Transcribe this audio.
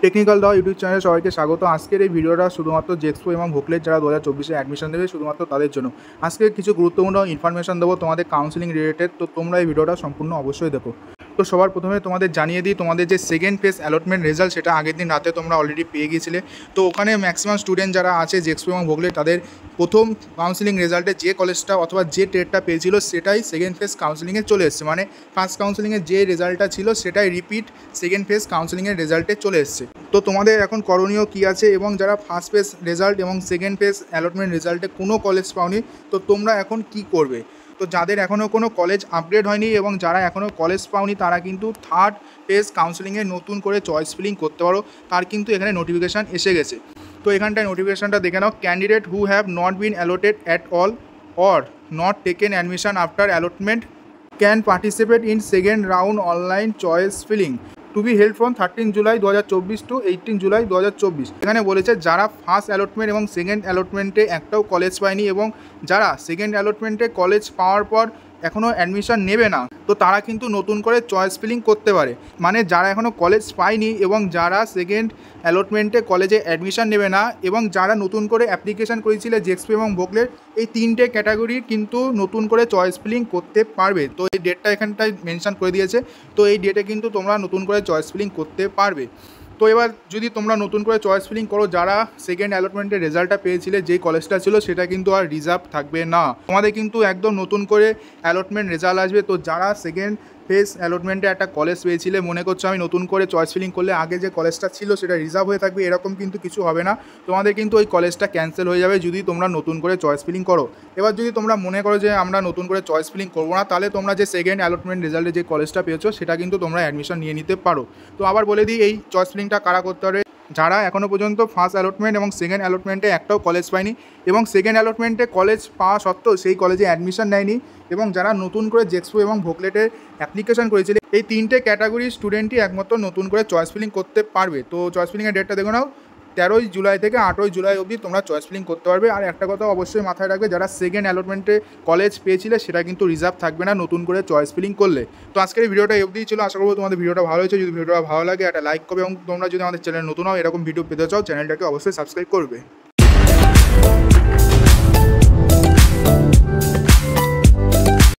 Technical দাও YouTube চ্যানেলে সবাইকে স্বাগত। আজকের এই ভিডিওটা শুধুমাত্র জেক্সপো এবং ভোকলেট যারা 2024-এ অ্যাডমিশন দেবে শুধুমাত্র তাদের জন্য। আজকে কিছু গুরুত্বপূর্ণ ইনফরমেশন দেবো তোমাদের কাউন্সেলিং রিলেটেড, তো তোমরা এই ভিডিওটা সম্পূর্ণ অবশ্যই দেখো। তো সবার প্রথমে তোমাদের জানিয়ে দিই, তোমাদের যে সেকেন্ড ফেজ অ্যালটমেন্ট রেজাল্ট সেটা আগের দিন রাতে তোমরা অলরেডি পেয়ে গিয়েছিলে। তো ওখানে ম্যাক্সিমাম স্টুডেন্ট যারা আছে জেক্সপো এবং ভোকলেট তাদের প্রথম কাউন্সেলিং রেজাল্টে যে কলেজটা অথবা যে ট্রেডটা পেয়েছিল সেটাই সেকেন্ড ফেজ কাউন্সেলিংয়ে চলে এসেছে। মানে ফার্স্ট কাউন্সেলিংয়ের যে রেজাল্টটা ছিল সেটাই রিপিট সেকেন্ড ফেজ কাউন্সেলিংয়ের রেজাল্টে চলে এসেছে। তো তোমাদের এখন করণীয় কী আছে, এবং যারা ফার্স্ট ফেজ রেজাল্ট এবং সেকেন্ড ফেজ অ্যালটমেন্ট রেজাল্টে কোনো কলেজ পাওনি, তো তোমরা এখন কি করবে? তো যাদের এখনও কোনো কলেজ আপগ্রেড হয়নি এবং যারা এখনও কলেজ পাওনি তারা কিন্তু থার্ড ফেজ কাউন্সেলিংয়ে নতুন করে চয়েস ফিলিং করতে পারো। তার কিন্তু এখানে নোটিফিকেশান এসে গেছে। তো এখানটায় নোটিফিকেশানটা দেখে নাও। Candidate who have not been allotted at all or not taken admission after allotment can participate in second round online choice filling to be held from 13 July 2024 to 18 July 2024। এখানে বলেছে যারা ফার্স্ট অ্যালটমেন্ট এবং second অ্যালটমেন্টে একটাও college পায়নি এবং যারা second অ্যালটমেন্টে college পাওয়ার পর এখনও অ্যাডমিশন নেবে না, তো তারা কিন্তু নতুন করে চয়েস ফিলিং করতে পারে। মানে যারা এখনও কলেজ পায়নি এবং যারা সেকেন্ড অ্যালটমেন্টে কলেজে অ্যাডমিশন নেবে না এবং যারা নতুন করে অ্যাপ্লিকেশান করেছিল জেক্সপো এবং ভোকলেট, এই তিনটে ক্যাটাগরির কিন্তু নতুন করে চয়েস ফিলিং করতে পারবে। তো এই ডেটটা এখানটায় মেনশন করে দিয়েছে। তো এই ডেটে কিন্তু তোমরা নতুন করে চয়েস ফিলিং করতে পারবে। তো এবার যদি তোমরা নতুন করে চয়েস ফিলিং করো, যারা সেকেন্ড অ্যালটমেন্টের রেজাল্টটা পেয়েছিলে যেই কলেজটা ছিল সেটা কিন্তু আর রিজার্ভ থাকবে না, তোমাদের কিন্তু একদম নতুন করে অ্যালটমেন্ট রেজাল্ট আসবে। তো যারা সেকেন্ড ফেজ অ্যালটমেন্টে একটা কলেজ পেয়েছিলে, মনে করছো আমি নতুন করে চয়েস ফিলিং করলে আগে যে কলেজটা ছিল সেটা রিজার্ভ হয়ে থাকবে, এরকম কিন্তু কিছু হবে না। তোমাদের কিন্তু ওই কলেজটা ক্যান্সেল হয়ে যাবে যদি তোমরা নতুন করে চয়েস ফিলিং করো। এবার যদি তোমরা মনে করো যে আমরা নতুন করে চয়েস ফিলিং করবো না, তাহলে তোমরা যে সেকেন্ড অ্যালটমেন্ট রেজাল্টে যে কলেজটা পেয়েছো সেটা কিন্তু তোমরা অ্যাডমিশন নিয়ে নিতে পারো। তো আবার বলে দিই, এই চয়েস ফিলিংটা কারা করতে পারে? যারা এখনও পর্যন্ত ফার্স্ট অ্যালটমেন্ট এবং সেকেন্ড অ্যালটমেন্টে একটাও কলেজ পায়নি এবং সেকেন্ড অ্যালটমেন্টে কলেজ পাওয়া সত্ত্বেও সেই কলেজে অ্যাডমিশন নেয়নি, এবং যারা নতুন করে জেক্সপো এবং ভোকলেটের অ্যাপ্লিকেশন করেছিল, এই তিনটে ক্যাটাগরির স্টুডেন্টই একমাত্র নতুন করে চয়েস ফিলিং করতে পারবে। তো চয়েস ফিলিংয়ের ডেটটা দেখো নাও, 13 জুলাই থেকে 8 জুলাই অবধি তোমরা চয়েস ফিলিং করতে পারবে। আর একটা কথা অবশ্যই মাথায় রাখবে, যারা সেকেন্ড অ্যালটমেন্টে কলেজ পেয়েছিলে সেটা কিন্তু রিজার্ভ থাকবে না নতুন করে চয়েস ফিলিং করলে। তো আজকের এই ভিডিওটা অবধিই ছিল। আশা করবো তোমাদের ভিডিওটা ভালো হয়েছে। যদি ভিডিওটা ভালো লাগে একটা লাইক করবে এবং তোমরা যদি আমাদের চ্যানেল নতুন হও এরকম ভিডিও পেতে চাও চ্যানেলটাকে অবশ্যই সাবস্ক্রাইব করবে।